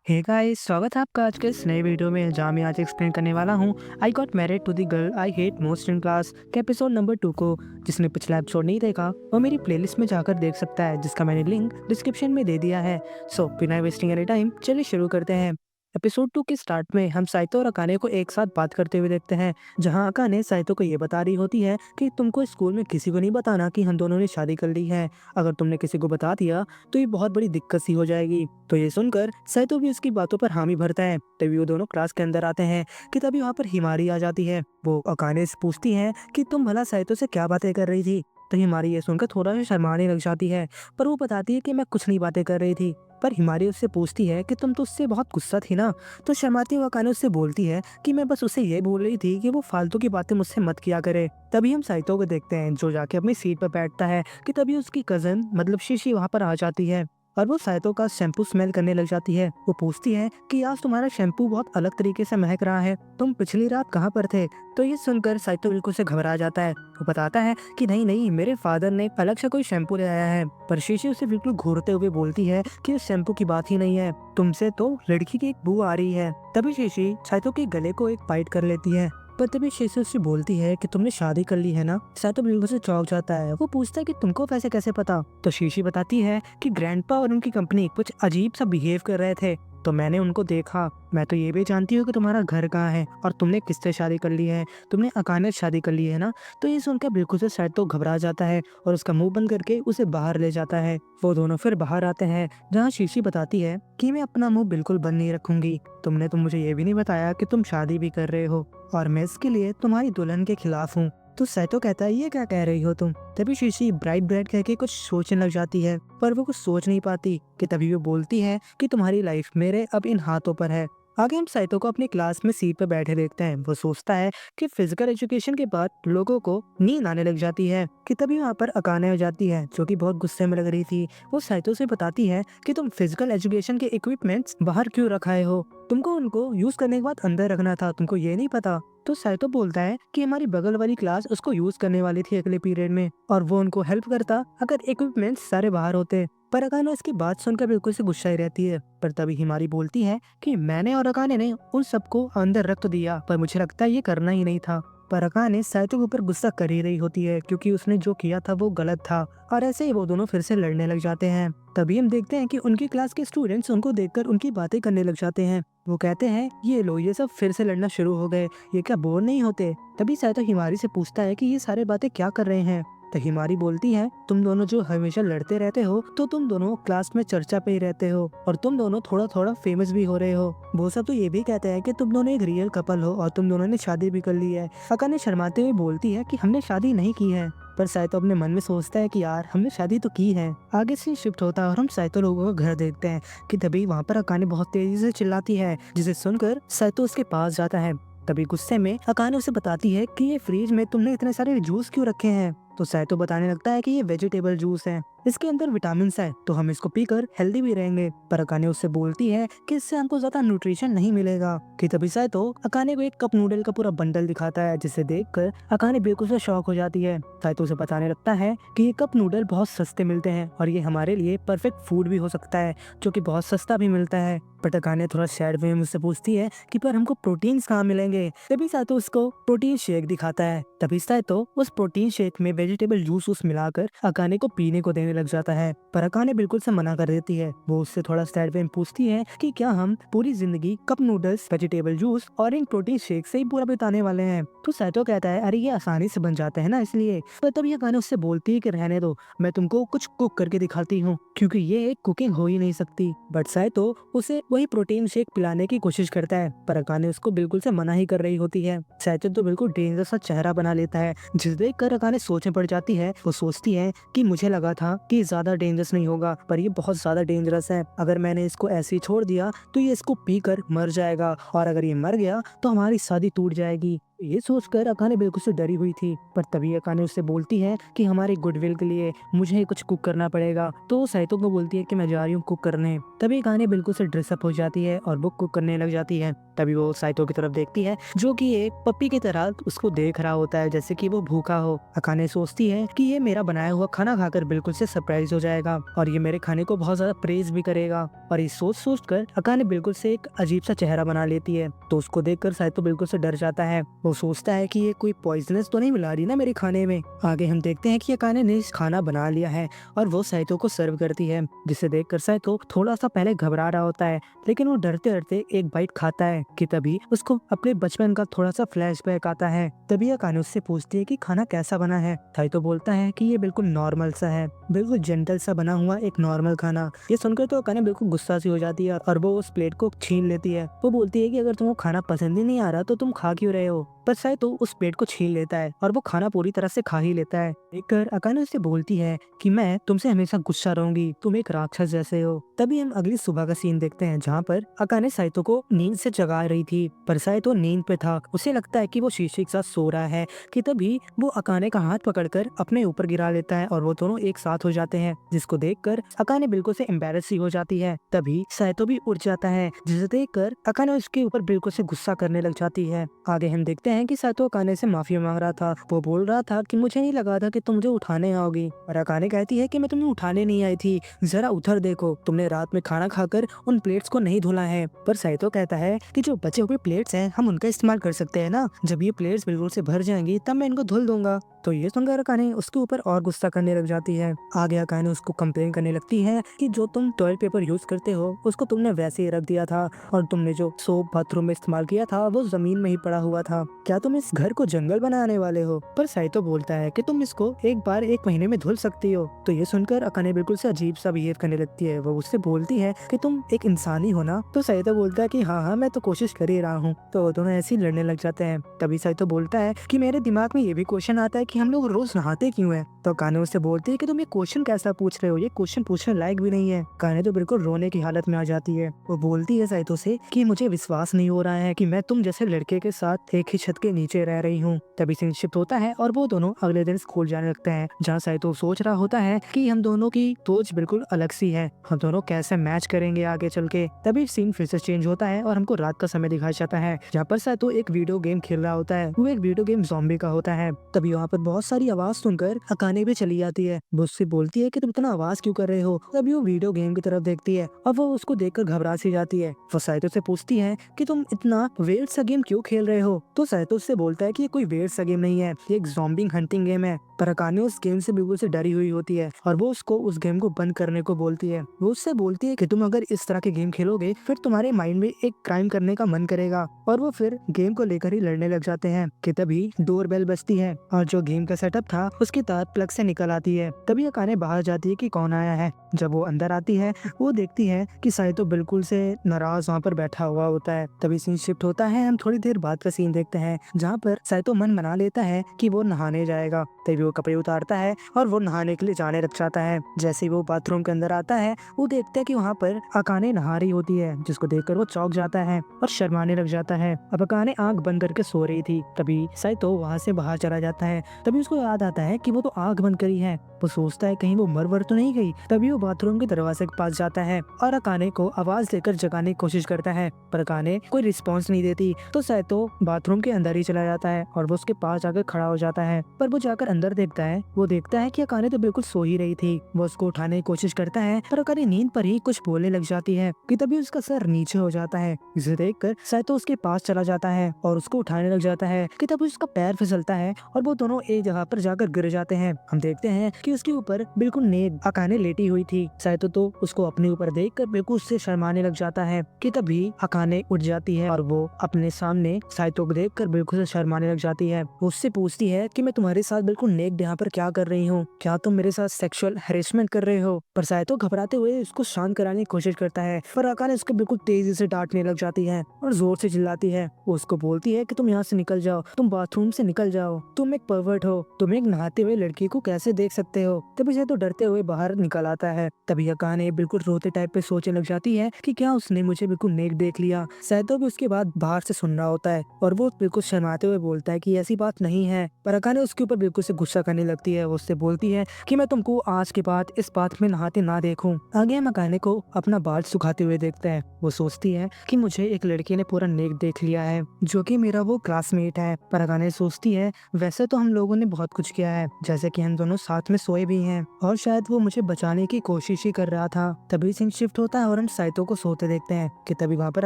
Hey guys, स्वागत है आपका आज के इस नए वीडियो में जहाँ मैं आज एक्सप्लेन करने वाला हूँ I got married to the girl I hate most in class के एपिसोड नंबर 2 को। जिसने पिछला एपिसोड नहीं देखा वो मेरी प्लेलिस्ट में जाकर देख सकता है, जिसका मैंने लिंक डिस्क्रिप्शन में दे दिया है। सो बिना वेस्टिंग एनी टाइम चलिए शुरू करते हैं। एपिसोड 2 के स्टार्ट में हम साइतो और अकाने को एक साथ बात करते हुए देखते हैं, जहाँ अकाने साइतो को ये बता रही होती है कि तुमको स्कूल में किसी को नहीं बताना कि हम दोनों ने शादी कर ली है। अगर तुमने किसी को बता दिया तो ये बहुत बड़ी दिक्कत सी हो जाएगी। तो ये सुनकर साइतो भी उसकी बातों पर हामी भरता है। तभी वो दोनों क्लास के अंदर आते हैं कि तभी वहाँ पर हिमारी आ जाती है। वो अकाने से पूछती है कि तुम भला साइतो से क्या बातें कर रही थी। तो हिमारी ये सुनकर थोड़ा सा शर्माने लग जाती है, पर वो बताती है कि मैं कुछ नहीं बातें कर रही थी। पर हिमारी उससे पूछती है कि तुम तो उससे बहुत गुस्सा थी ना। तो शर्माती हुई अकाने उससे बोलती है कि मैं बस उसे ये बोल रही थी कि वो फालतू की बातें मुझसे मत किया करे। तभी हम साइतो को देखते हैं जो जाके अपनी सीट पर बैठता है कि तभी उसकी कजन मतलब शीशी वहाँ पर आ जाती है और वो साइतो का शैम्पू स्मेल करने लग जाती है। वो पूछती है कि आज तुम्हारा शैम्पू बहुत अलग तरीके से महक रहा है, तुम पिछली रात कहाँ पर थे। तो ये सुनकर साइतो बिल्कुल से घबरा जाता है। वो बताता है कि नहीं नहीं, मेरे फादर ने अलग से कोई शैम्पू ले आया है। पर शीशी उसे बिल्कुल घूरते हुए बोलती है कि इस शैम्पू की बात ही नहीं है, तुमसे तो लड़की की एक बू आ रही है। तभी शीशी साइतो के गले को एक बाइट कर लेती है। पर तभी शीशी उससे बोलती है कि तुमने शादी कर ली है ना। साइतो बिल्कुल से चौंक जाता है। वो पूछता है कि तुमको वैसे कैसे पता। तो शीशी बताती है कि ग्रैंडपा और उनकी कंपनी कुछ अजीब सा बिहेव कर रहे थे, तो मैंने उनको देखा। मैं तो ये भी जानती हूँ कि तुम्हारा घर कहाँ है और तुमने किससे शादी कर ली है, तुमने अकाने से शादी कर ली है ना। तो ये सुनकर बिल्कुल से साइतो घबरा जाता है और उसका मुंह बंद करके उसे बाहर ले जाता है। वो दोनों फिर बाहर आते हैं जहाँ शीशी बताती है कि मैं अपना मुंह बिल्कुल बंद नहीं रखूंगी। तुमने तो मुझे ये भी नहीं बताया कि तुम शादी भी कर रहे हो और मैं इसके लिए तुम्हारी दुल्हन के खिलाफ हूँ। तो साइतो कहता है ये क्या कह रही हो तुम। तभी शीशी ब्राइट ब्राइट कह के कुछ सोचने लग जाती है, पर वो कुछ सोच नहीं पाती कि तभी वो बोलती है कि तुम्हारी लाइफ मेरे अब इन हाथों पर है। आगे हम साइतो को अपनी क्लास में सीट पर बैठे देखते हैं। वो सोचता है कि फिजिकल एजुकेशन के बाद लोगों को नींद आने लग जाती है कि तभी वहाँ पर अकाने हो जाती है जो कि बहुत गुस्से में लग रही थी। वो साइतो से बताती है कि तुम फिजिकल एजुकेशन के इक्विपमेंट्स बाहर क्यों रखाए हो, तुमको उनको यूज करने के बाद अंदर रखना था, तुमको ये नहीं पता। तो साइतो बोलता है कि हमारी बगल वाली क्लास उसको यूज करने वाली थी अगले पीरियड में और वो उनको हेल्प करता अगर इक्विपमेंट्स सारे बाहर होते। पर अकाने इसकी बात सुनकर बिल्कुल से गुस्सा ही रहती है। पर तभी हिमारी बोलती है कि मैंने और अकाने ने उन सबको अंदर रख तो दिया, पर मुझे लगता है ये करना ही नहीं था। पर अकाने साइतो के ऊपर गुस्सा कर ही रही होती है क्योंकि उसने जो किया था वो गलत था और ऐसे ही वो दोनों फिर से लड़ने लग जाते हैं। तभी हम देखते हैं कि उनकी क्लास के स्टूडेंट्स उनको देखकर उनकी बातें करने लग जाते हैं। वो कहते हैं ये लो, ये सब फिर से लड़ना शुरू हो गए, ये क्या बोर नहीं होते। तभी साइतो हिमारी से पूछता है कि ये सारे बातें क्या कर रहे हैं। तो हिमारी बोलती है तुम दोनों जो हमेशा लड़ते रहते हो तो तुम दोनों क्लास में चर्चा पे ही रहते हो और तुम दोनों थोड़ा थोड़ा फेमस भी हो रहे हो। वो सब तो ये भी कहते हैं कि तुम दोनों एक रियल कपल हो और तुम दोनों ने शादी भी कर ली है। अकाने शर्माते हुए बोलती है कि हमने शादी नहीं की है। पर साइतो अपने मन में सोचता है कि यार हमने शादी तो की है। आगे से शिफ्ट होता है और हम साइतो लोगों का घर देखते हैं कि तभी वहाँ पर अकाने बहुत तेजी से चिल्लाती है, जिसे सुनकर साइतो उसके पास जाता है। तभी गुस्से में अकाने उसे बताती है कि ये फ्रिज में तुमने इतने सारे जूस क्यों रखे हैं। तो साइतो बताने लगता है कि ये वेजिटेबल जूस है, इसके अंदर विटामिन है, तो हम इसको पीकर हेल्दी भी रहेंगे। पर अकाने उससे बोलती है कि इससे हमको ज्यादा न्यूट्रिशन नहीं मिलेगा। कि तभी साइतो अकाने को एक कप नूडल का पूरा बंडल दिखाता है, जिसे देखकर अकाने बिल्कुल से शॉक हो जाती है। साइतो उसे बताने लगता है कि ये कप नूडल बहुत सस्ते मिलते हैं और ये हमारे लिए परफेक्ट फूड भी हो सकता है, जो कि बहुत सस्ता भी मिलता है। बट अकाने थोड़ा सैड वे में मुझसे पूछती है कि पर हमको प्रोटीन्स कहाँ मिलेंगे। तभी साइतो उसको प्रोटीन शेक दिखाता है। तभी साइतो उस प्रोटीन शेक में वेजिटेबल जूस मिलाकर अकाने को पीने को देने लग जाता है, पर अकाने बिल्कुल से मना कर देती है। वो उससे थोड़ा सैड वे में पूछती है कि क्या हम पूरी जिंदगी कप नूडल्स, वेजिटेबल जूस और इन प्रोटीन शेक से ही पूरा बिताने वाले हैं। तो साइतो कहता है अरे ये आसानी से बन जाते हैं ना इसलिए। पर तभी अकाने उससे बोलती है कि रहने दो, मैं तुमको कुछ कुक करके दिखाती हूँ, क्योंकि ये एक कुकिंग हो ही नहीं सकती। बट साइतो उसे वही प्रोटीन शेक पिलाने की कोशिश करता है, पर अकाने उसको बिल्कुल से मना ही कर रही होती है। साइतो तो बिल्कुल डेंजर सा चेहरा बना लेता है, जिसे देखकर अकाने सोच में पड़ जाती है। वो सोचती है कि मुझे लगा था कि ज्यादा डेंजरस नहीं होगा, पर ये बहुत ज्यादा डेंजरस है। अगर मैंने इसको ऐसे ही छोड़ दिया तो ये इसको पीकर मर जाएगा और अगर ये मर गया तो हमारी शादी टूट जाएगी। ये सोचकर अकाने बिल्कुल से डरी हुई थी, पर तभी अकाने उससे बोलती है कि हमारे गुडविल के लिए मुझे कुछ कुक करना पड़ेगा। तो वो साइतो को बोलती है कि मैं जा रही हूँ कुक करने। तभी अकाने बिल्कुल से ड्रेसअप हो जाती है और वो कुक करने लग जाती है। तभी वो साइतो की तरफ देखती है जो कि एक पप्पी की तरह उसको देख रहा होता है, जैसे कि वो भूखा हो। अकाने सोचती है कि ये मेरा बनाया हुआ खाना खाकर बिल्कुल से सरप्राइज हो जाएगा और ये मेरे खाने को बहुत ज्यादा प्रेज भी करेगा। और ये सोच कर अकाने बिल्कुल से एक अजीब सा चेहरा बना लेती है। तो उसको देखकर साइतो बिल्कुल से डर जाता है। वो सोचता है कि ये कोई पॉइजनस तो नहीं मिला रही ना मेरे खाने में। आगे हम देखते हैं कि अकाने ने इस खाना बना लिया है और वो साइतो को सर्व करती है, जिसे देखकर साइतो थोड़ा सा पहले घबरा रहा होता है, लेकिन वो डरते डरते एक बाइट खाता है कि तभी उसको अपने बचपन का थोड़ा सा फ्लैशबैक आता है। तभी अकाने उससे पूछती है कि खाना कैसा बना है। साइतो बोलता है कि ये बिल्कुल नॉर्मल सा है, बिल्कुल जेंटल सा बना हुआ एक नॉर्मल खाना। ये सुनकर तो अकाने बिल्कुल गुस्सा सी हो जाती है और वो उस प्लेट को छीन लेती है। वो बोलती है कि अगर तुमको खाना पसंद ही नहीं आ रहा तो तुम खा क्यों रहे हो। पर साइतो उस प्लेट को छीन लेता है और वो खाना पूरी तरह से खा ही लेता है। देखकर अकाने उससे बोलती है कि मैं तुमसे हमेशा गुस्सा रहूंगी, तुम एक राक्षस जैसे हो। तभी हम अगली सुबह का सीन देखते हैं जहाँ पर अकाने साइतो को नींद से जगा रही थी, पर साइतो नींद पे था। उसे लगता है कि वो शीशे के साथ सो रहा है कि तभी वो अकाने का हाथ पकड़कर अपने ऊपर गिरा लेता है और वो दोनों एक साथ हो जाते हैं, जिसको देखकर अकाने बिल्कुल से एम्बेरस हो जाती है। तभी साइतो भी उठ जाता है, जिसे देखकर अकाने उसके ऊपर बिल्कुल से गुस्सा करने लग जाती है। आगे हम देखते हैं कि साइतो अकाने से माफी मांग रहा था। वो बोल रहा था कि मुझे नहीं लगा था कि तुम मुझे उठाने आओगी, और अकाने कहती है कि मैं तुम्हें उठाने नहीं आई थी, जरा उधर देखो, तुमने रात में खाना खाकर उन प्लेट्स को नहीं धुला है। पर साइतो कहता है कि जो बचे हुए प्लेट्स हैं हम उनका इस्तेमाल कर सकते हैं ना, जब ये प्लेट्स बिल्कुल से भर जाएंगी तब मैं इनको धुल दूंगा। तो ये सुनकर अकाने उसके ऊपर और गुस्सा करने लग जाती है। आगे अकाने उसको कंप्लेन करने लगती है कि जो तुम टॉयलेट पेपर यूज करते हो उसको तुमने वैसे ही रख दिया था, और तुमने जो सोप बाथरूम में इस्तेमाल किया था वो जमीन में ही पड़ा हुआ था। क्या तुम इस घर को जंगल बनाने वाले हो। पर साइतो बोलता है कि तुम इसको एक बार एक महीने में धुल सकती हो। तो ये सुनकर अकाने बिल्कुल से अजीब सा बिहेव करने लगती है। वो उससे बोलती है कि तुम एक इंसान ही हो ना। तो साइतो बोलता है कि हाँ हाँ मैं तो कोशिश कर ही रहा हूँ। तो वो दोनों ऐसे ही लड़ने लग जाते हैं। तभी साइतो बोलता है कि मेरे दिमाग में ये भी क्वेश्चन आता है कि हम लोग रोज नहाते क्यों है। तो काने उससे बोलती है कि तुम ये क्वेश्चन कैसा पूछ रहे हो, ये क्वेश्चन पूछने लायक भी नहीं है। काने तो बिल्कुल रोने की हालत में आ जाती है। वो बोलती है साइतो से कि मुझे विश्वास नहीं हो रहा है कि मैं तुम जैसे लड़के के साथ एक ही छत के नीचे रह रही हूँ। तभी सीन शिफ्ट होता है और वो दोनों अगले दिन स्कूल जाने लगते हैं, जहाँ साइतो सोच रहा होता है कि हम दोनों की सोच बिल्कुल अलग सी है, हम दोनों कैसे मैच करेंगे आगे चल के। तभी सीन फिर से चेंज होता है और हमको रात का समय दिखाया जाता है, जहाँ पर साइतो एक वीडियो गेम खेल रहा होता है। वो एक वीडियो गेम ज़ॉम्बी का होता है। तभी वहाँ पर बहुत सारी आवाज सुनकर अकाने भी चली जाती है। वो उससे बोलती है कि तुम इतना आवाज क्यों कर रहे हो। तभी वो वीडियो गेम की तरफ देखती है और वो उसको देखकर घबरा सी जाती है। वो साइतो से पूछती है कि तुम इतना वेird सा गेम क्यों खेल रहे हो। तो साइतो उससे बोलता है कि ये कोई वेird सा गेम नहीं है, ये एक ज़ॉम्बी हंटिंग गेम है। पर अकाने उस गेम से बिल्कुल से डरी हुई होती है और वो उसको उस गेम को बंद करने को बोलती है। वो उससे बोलती है कि तुम अगर इस तरह के गेम खेलोगे फिर तुम्हारे माइंड में एक क्राइम करने का मन करेगा, और वो फिर गेम को लेकर ही लड़ने लग जाते हैं कि तभी डोर बेल बजती है और जो गेम का सेटअप था उसकी तार प्लग से निकल आती है। तभी अकाने बाहर जाती है कि कौन आया है। जब वो अंदर आती है वो देखती है कि साइतो बिल्कुल से नाराज वहाँ पर बैठा हुआ होता है। तभी सीन शिफ्ट होता है, हम थोड़ी देर बाद का सीन देखते हैं जहाँ पर साइतो मन बना लेता है कि वो नहाने जाएगा। तभी वो कपड़े उतारता है और वो नहाने के लिए जाने लग जाता है। जैसे ही वो बाथरूम के अंदर आता है वो देखता है कि वहाँ पर अकाने नहा रही होती है, जिसको देखकर वो चौंक जाता है और शर्माने लग जाता है। अब अकाने आंख बंद करके सो रही थी। तभी साइतो वहाँ से बाहर चला जाता है। तभी उसको याद आता है कि वो तो आंख बंद करी है। वो सोचता है कहीं वो मर वर तो नहीं गई। तभी वो बाथरूम के दरवाजे के पास जाता है और अकाने को आवाज देकर जगाने की कोशिश करता है, पर अकाने कोई रिस्पॉन्स नहीं देती। तो साइतो बाथरूम के अंदर ही चला जाता है और वो उसके पास जाकर खड़ा हो जाता है। पर वो जाकर अंदर देखता है, वो देखता है कि अकाने तो बिल्कुल सो ही रही थी। वो उसको उठाने की कोशिश करता है पर अकाने नींद पर ही कुछ बोलने लग जाती है कि तभी उसका सर नीचे हो जाता है। इसे देखकर साइतो उसके पास चला जाता है और उसको उठाने लग जाता है कि तभी उसका पैर फिसलता है और वो दोनों एक जगह पर जाकर गिर जाते हैं। हम देखते हैं कि उसके ऊपर बिल्कुल नेक अकाने लेटी हुई थी। साइतो तो उसको अपने ऊपर देखकर बिल्कुल उससे शर्माने लग जाता है कि तभी अकाने उठ जाती है और वो अपने सामने साइतो को देखकर बिल्कुल से शर्माने लग जाती है। वो उससे पूछती है कि मैं तुम्हारे साथ बिल्कुल नेक नेक्ड यहाँ पर क्या कर रही हो? क्या तुम मेरे साथ सेक्सुअल हैरेसमेंट कर रहे हो? पर साइतो घबराते हुए उसको शांत कराने की कोशिश करता है, पर अकाने उसको बिल्कुल तेजी से डांटने लग जाती है और जोर से चिल्लाती है। वो उसको बोलती है कि तुम यहाँ से निकल जाओ, तुम बाथरूम से निकल जाओ, तुम एक परवर्ट हो, तुम एक नहाते हुए लड़की को कैसे देख सकते हो? तभी साइतो डरते हुए बाहर निकल आता है। तभी अकाने बिल्कुल रोते टाइप पे सोचने लग जाती है कि क्या उसने मुझे बिल्कुल नेक देख लिया। साइतो भी उसके बाद बाहर से सुन रहा होता है और वो बिल्कुल शर्माते हुए बोलता है कि ऐसी बात नहीं है। पर अकाने उसके ऊपर बिल्कुल से गुस्सा करने लगती है। वो उससे बोलती है कि मैं तुमको आज के बाद इस बात में नहाते ना देखूं। आगे हम अकाने को अपना बाल सुखाते हुए देखते हैं। वो सोचती है कि मुझे एक लड़के ने पूरा नेक देख लिया है जो कि मेरा वो क्लासमेट है। पर अकाने सोचती है वैसे तो हम लोगों ने बहुत कुछ किया है, जैसे कि हम दोनों साथ में सोए भी हैं और शायद वो मुझे बचाने की कोशिश ही कर रहा था। तभी सीन शिफ्ट होता है और हम साइतो को सोते देखते हैं कि तभी वहाँ पर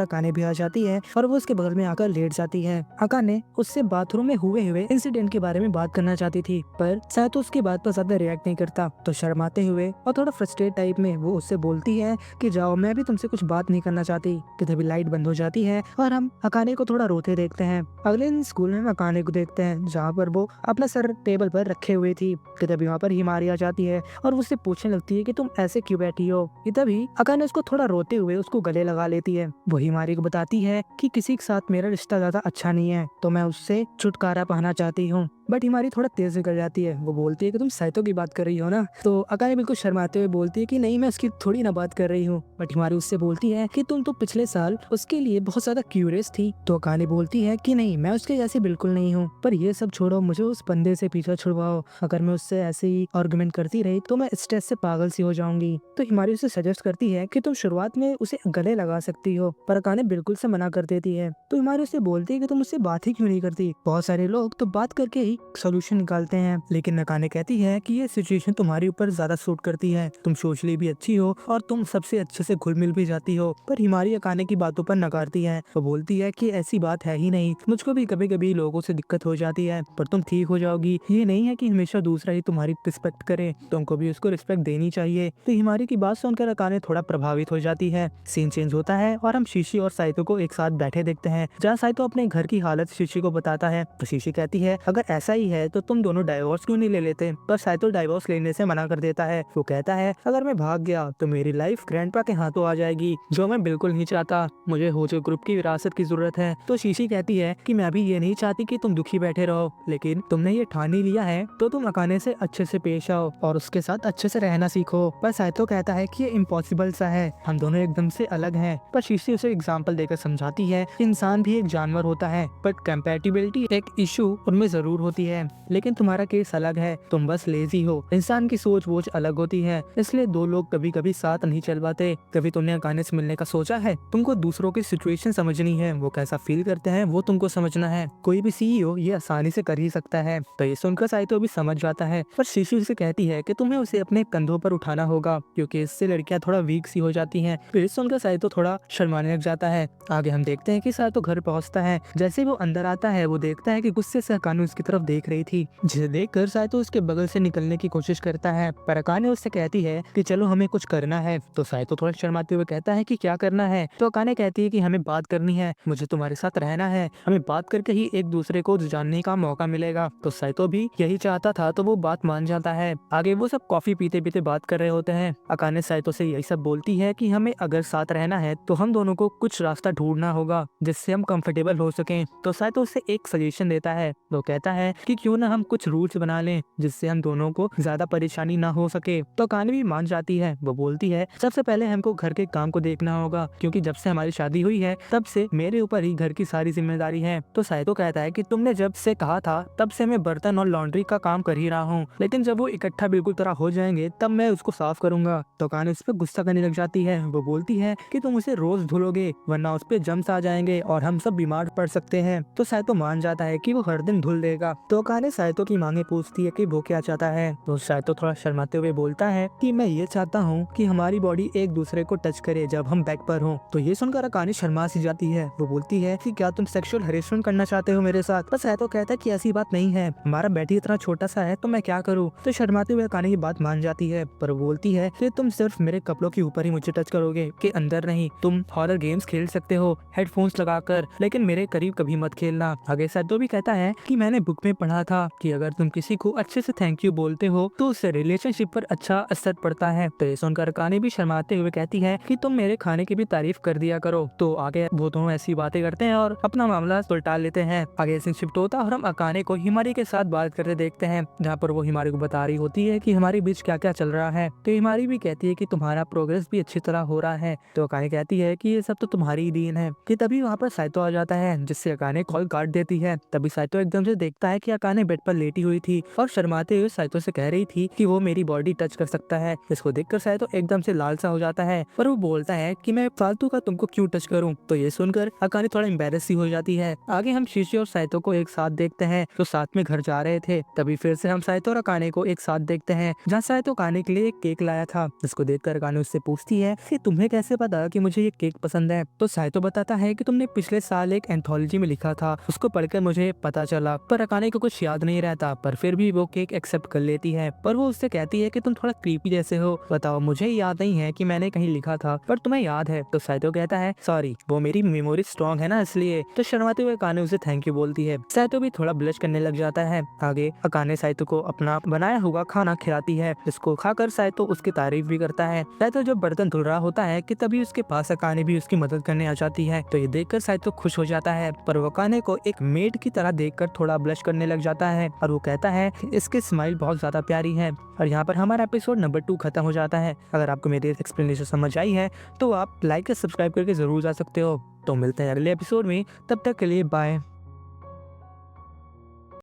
अकाने भी आ जाती है और वो उसके बगल में आकर लेट जाती है। अकाने उससे बाथरूम में हुए इंसिडेंट के बारे में बात करना चाहती थी, पर साइतो उसकी बात पर ज्यादा रिएक्ट नहीं करता। तो शर्माते हुए और थोड़ा फ्रस्ट्रेट टाइप में वो उससे बोलती है कि जाओ, मैं भी तुमसे कुछ बात नहीं करना चाहती। कि तभी लाइट बंद हो जाती है और हम अकाने को थोड़ा रोते देखते हैं। अगले दिन स्कूल में हम अकाने को देखते हैं जहाँ पर वो अपना सर टेबल पर रखे हुए थी। कि तभी वहाँ पर हिमारी आ जाती है और उससे पूछने लगती है कि तुम ऐसे क्यों बैठी हो? कि तभी अकाने उसको थोड़ा रोते हुए उसको गले लगा लेती है। वो हिमारी को बताती है कि किसी के साथ मेरा रिश्ता ज्यादा अच्छा नहीं है, तो मैं उससे छुटकारा पाना चाहती हूँ। बट हिमारी थोड़ा तेज निकल जाती है। वो बोलती है कि तुम साइतो की बात कर रही हो ना? तो अकाने बिल्कुल शर्माते हुए बोलती है कि नहीं, मैं उसकी थोड़ी ना बात कर रही हूँ। बट हिमारी उससे बोलती है कि तुम तो पिछले साल उसके लिए बहुत ज्यादा क्यूरियस थी। तो अकाने बोलती है कि नहीं, मैं उसके जैसी बिल्कुल नहीं हूँ। पर ये सब छोड़ो, मुझे उस बंदे से पीछा छुड़वाओ। अगर मैं उससे ऐसे ही आर्गुमेंट करती रही तो मैं स्ट्रेस से पागल सी हो जाऊंगी। तो हिमारी उसे सजेस्ट करती है कि तुम शुरुआत में उसे गले लगा सकती हो, पर अकाने बिल्कुल से मना कर देती है। तो हिमारी उससे बोलती है कि तुम उससे बात ही क्यों नहीं करती? बहुत सारे लोग तो बात करके ही सोल्यूशन निकालते हैं, लेकिन अकाने कहती है कि ये सिचुएशन तुम्हारे ऊपर ज्यादा सूट करती है। तुम सोशली भी अच्छी हो और तुम सबसे अच्छे से घुल मिल भी जाती हो। पर हिमारी अकाने की बातों पर नकारती है। वो बोलती है कि ऐसी बात है ही नहीं, मुझको भी कभी कभी लोगों से दिक्कत हो जाती है, पर तुम ठीक हो जाओगी। ये नहीं है कि हमेशा दूसरा ही तुम्हारी रिस्पेक्ट करे, तुमको भी उसको रिस्पेक्ट देनी चाहिए। तो हिमारी की बात सुनकर अकाने थोड़ा प्रभावित हो जाती है। सीन चेंज होता है और हम शीशी और साइतो को एक साथ बैठे देखते हैं, जहाँ साइतो अपने घर की हालत शीशी को बताता है। तो शीशी कहती है अगर ऐसा ही है तो तुम दोनों डाइवोर्स क्यों नहीं ले लेते? पर साइतो डाइवोर्स लेने से मना कर देता है। वो कहता है अगर मैं भाग गया तो मेरी लाइफ ग्रैंडपा के हाथों आ जाएगी, जो मैं बिल्कुल नहीं चाहता। मुझे होजो ग्रुप की विरासत की जरूरत है। तो शीशी कहती है कि मैं भी ये नहीं चाहती कि तुम दुखी बैठे रहो, लेकिन तुमने ये ठान ही लिया है तो तुम अकाने से अच्छे से पेश आओ और उसके साथ अच्छे से रहना सीखो। पर साइतो कहता है कि ये इम्पॉसिबल सा है, हम दोनों एकदम से अलग हैं। पर शीशी उसे एग्जाम्पल देकर समझाती है कि इंसान भी एक जानवर होता है, बट कंपैटिबिलिटी एक इशू उनमें जरूर होती है, लेकिन तुम्हारा केस अलग है, तुम बस लेजी हो। इंसान की सोच वोच अलग होती है, इसलिए दो लोग कभी कभी साथ नहीं चल पाते। कभी तुमने अकाने से मिलने का सोचा है? तुमको दूसरों की सिचुएशन समझनी है, वो कैसा फील करते हैं वो तुमको समझना है। कोई भी सीईओ ये आसानी से कर ही सकता है। तो ये सुनकर साइतो भी समझ जाता है, पर शीशी उसे कहती है कि तुम्हें उसे अपने कंधों पर उठाना होगा, क्योंकि इससे लड़कियां थोड़ा वीक सी हो जाती हैं। फिर सुनकर साइतो थोड़ा शर्माने लग जाता है। आगे हम देखते हैं कि साइतो घर पहुंचता है। जैसे वो अंदर आता है वो देखता है कि गुस्से से अकाने उसकी तरफ देख रही थी, जिसे देखकर साइतो उसके बगल से निकलने की कोशिश करता है। पर अकाने उससे कहती है कि चलो हमें कुछ करना है। तो साइतो थोड़ा शर्माते हुए कहता है कि क्या करना है? तो अकाने कहती है कि हमें बात करनी है, मुझे तुम्हारे साथ रहना है, हमें बात करके ही एक दूसरे को जानने का मौका मिलेगा। तो साइतो भी यही चाहता था, तो वो बात मान जाता है। आगे वो सब कॉफी पीते पीते बात कर रहे होते हैं। अकाने साइतो से यही सब बोलती है कि हमें अगर साथ रहना है तो हम दोनों को कुछ रास्ता ढूंढना होगा जिससे हम कंफर्टेबल हो सकें। तो साइतो उससे एक सजेशन देता है। वो कहता है कि क्यों ना हम कुछ रूल्स बना लें जिससे हम दोनों को ज्यादा परेशानी ना हो सके। तो अकाने भी मान जाती है। वो बोलती है सबसे पहले हमको घर के काम को देखना होगा, क्योंकि जब से हमारी शादी हुई है तब से मेरे ऊपर ही घर की सारी जिम्मेदारी है। तो साइतो कहता है कि तुमने जब से कहा था तब से मैं बर्तन और लॉन्ड्री का काम कर ही रहा हूँ, लेकिन जब वो इकट्ठा बिल्कुल तरह हो जाएंगे तब मैं उसको साफ करूंगा। तो अकाने उस पर गुस्सा करने लग जाती है। वो बोलती है कि तुम उसे रोज धुलोगे वरना उस पे जम्स आ जाएंगे और हम सब बीमार पड़ सकते हैं। तो साइतो मान जाता है कि वो हर दिन धुल देगा। तो अकाने साइतो की मांगे पूछती है कि वो क्या चाहता है। तो साइतो थोड़ा शर्माते हुए बोलता है कि मैं ये चाहता हूँ कि हमारी बॉडी एक दूसरे को टच करे जब हम बैक पर हों। तो ये सुनकर अकाने शर्मा सी जाती है। वो बोलती है कि क्या तुम सेक्सुअल हरेसमेंट करना चाहते हो मेरे साथ? पर साइतो कहता है कि ऐसी बात नहीं है, हमारा बेड ही इतना छोटा सा है तो मैं क्या करूँ। तो शर्माते हुए अकाने की बात मान जाती है, पर बोलती है कि तुम सिर्फ मेरे कपड़ों के ऊपर ही मुझे टच करोगे, के अंदर नहीं। तुम हॉरर गेम्स खेल सकते हो हेडफोन्स लगाकर, लेकिन मेरे करीब कभी मत खेलना। आगे साइतो भी कहता है कि मैंने बुक में पढ़ा था कि अगर तुम किसी को अच्छे से थैंक यू बोलते हो तो उससे रिलेशनशिप पर अच्छा असर पड़ता है। तो ये सुनकर अकाने भी शर्माते हुए कहती है कि तुम मेरे खाने की भी तारीफ कर दिया करो। तो आगे वो दोनों ऐसी बातें करते हैं और अपना मामला सुलझा लेते हैं। आगे सीन शिफ्ट होता है और हम अकाने को हिमारी के साथ बात करते देखते हैं, जहाँ पर वो हिमारी को बता रही होती है कि हमारे बीच क्या क्या चल रहा है। तो हिमारी भी कहती है कि तुम्हारा प्रोग्रेस भी अच्छी तरह हो रहा है। तो अकाने कहती है कि ये सब तो तुम्हारी ही देन है। कि तभी वहाँ पर साइतो आ जाता है, जिससे अकाने कॉल काट देती है। तभी साइतो एकदम से देखता है कि अकाने बेड पर लेटी हुई थी और शर्माते हुए साइतो से कह रही थी कि वो मेरी बॉडी टच कर सकता है। इसको देखकर साइतो एकदम से लाल सा हो जाता है, पर वो बोलता है कि मैं फालतू का तुमको क्यों टच करूं। तो ये सुनकर अकाने थोड़ा एम्बेरस सी हो जाती है। आगे हम शीशी और साइतो को एक साथ देखते हैं जो साथ में घर जा रहे थे। तभी फिर से हम साइतो और अकाने को एक साथ देखते हैं, जहाँ साइतो खाने के लिए एक केक लाया था। जिसको देखकर अकाने उससे पूछती है कि तुम्हें कैसे पता कि मुझे ये केक पसंद है। तो साइतो बताता है कि तुमने पिछले साल एक एंथोलॉजी में लिखा था, उसको पढ़कर मुझे पता चला। पर अकाने को कुछ याद नहीं रहता, पर फिर भी वो केक एक्सेप्ट कर लेती है। पर वो उससे कहती है कि तुम थोड़ा क्रीपी जैसे हो, बताओ मुझे याद नहीं है कि मैंने कहीं लिखा था, पर तुम्हें याद है। तो साइतो कहता है सॉरी, वो मेरी मेमोरी स्ट्रॉन्ग है ना इसलिए। तो शर्माते हुए अकाने उसे थैंक यू बोलती है। साइतो भी थोड़ा ब्लश करने लग जाता है। आगे अकाने साइतो को अपना बनाया हुआ खाना खिलाती है, जिसको खाकर साइतो उसकी तारीफ भी करता है। साइतो जब बर्तन धुल रहा होता है कि तभी उसके पास अकाने भी उसकी मदद करने आ जाती है। तो ये देखकर साइतो खुश हो जाता है, पर वो अकाने को एक मेड की तरह देखकर थोड़ा ब्लश करने लग जाता है और वो कहता है इसकी स्माइल बहुत ज्यादा प्यारी है। और यहाँ पर हमारा एपिसोड नंबर 2 खत्म हो जाता है। अगर आपको मेरी एक्सप्लेनेशन समझ आई है तो आप लाइक और सब्सक्राइब करके जरूर जा सकते हो। तो मिलते हैं अगले एपिसोड में, तब तक के लिए बाय।